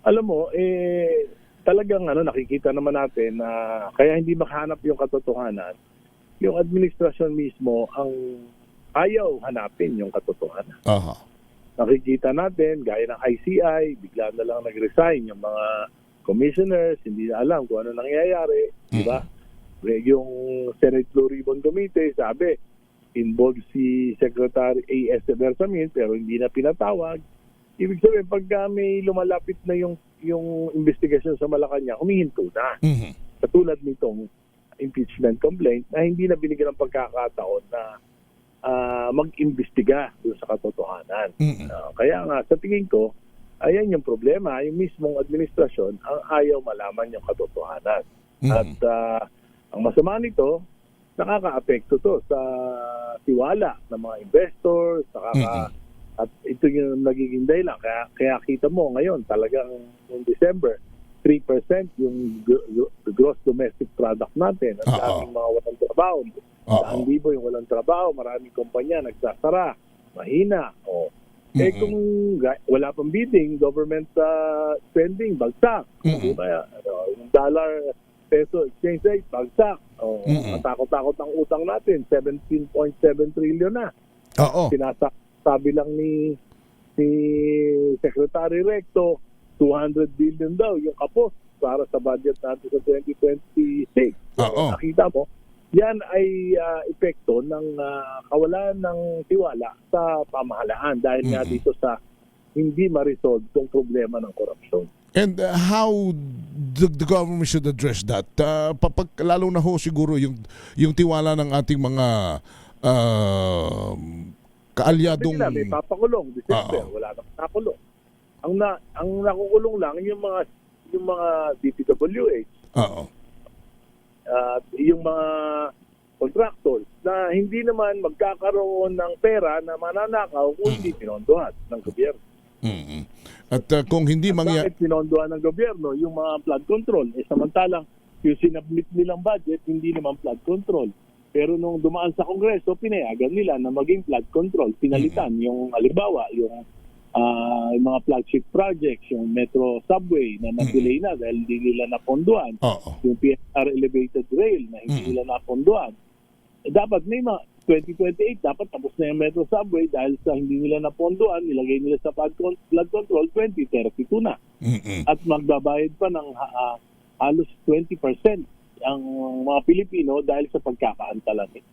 Alam mo, talagang nakikita naman natin na kaya hindi makahanap yung katotohanan. Yung administrasyon mismo ang ayaw hanapin yung katotohanan. Aha. Nakikita natin, gaya ng ICI, bigla na lang nag-resign yung mga commissioners, hindi na alam kung ano nangyayari, di ba? Yung Senate Blue Ribbon Committee, sabi, involved si Secretary A.S. Bersamin pero hindi na pinatawag. Ibig sabihin, pagka may lumalapit na yung investigasyon sa Malacanang, humihinto na. Katulad nitong impeachment complaint na hindi na binigyan ng pagkakataon na mag-imbestiga doon sa katotohanan. Kaya nga, sa tingin ko, ayan yung problema. Yung mismong administrasyon ang ayaw malaman yung katotohanan. At ang masama nito, nakaka-apekto to sa tiwala ng mga investors, at ito yung nagiging dahilan. Kaya kita mo ngayon, talagang noong December, 3% yung gross domestic product natin. Ang daming mga walang trabaho. Ang libo yung walang trabaho, maraming kumpanya nagsasara, mahina. Kung wala pang bidding, government spending, bagsak. Diba? Yung dollar peso exchange rate, bagsak. Matakot-takot ang utang natin, 17.7 trillion na. Sinasabi lang ni Secretary Recto, 200 billion daw yung kapos para sa budget natin sa 2026. Nakita mo, yan ay epekto ng kawalan ng tiwala sa pamahalaan dahil nga dito sa hindi ma-resolve yung problema ng korupsyon. And how the government should address that? Lalo na ho siguro yung tiwala ng ating mga kaalyadong... May papakulong, December, wala nang nakulong. Ang nakukulong lang yung mga DPWH. At yung mga contractors na hindi naman magkakaroon ng pera na mananakaw kung hindi pinondohan ng gobyerno. At kung hindi bakit pinondohan ng gobyerno yung mga flood control? Samantalang yung sinabmit nilang budget, hindi naman flood control. Pero nung dumaan sa Kongreso, pinayagan nila na maging flood control. Pinalitan yung, halimbawa, yung mga flagship projects, yung Metro Subway na na-delay na dahil hindi nila naponduhan. Yung PSR Elevated Rail na hindi nila naponduhan. Dapat may mga 2028, dapat tapos na yung Metro Subway dahil sa hindi nila naponduhan, nilagay nila sa flood control, 2032 na. At magbabayad pa ng halos 20% ang mga Pilipino dahil sa pagkakaantala nito.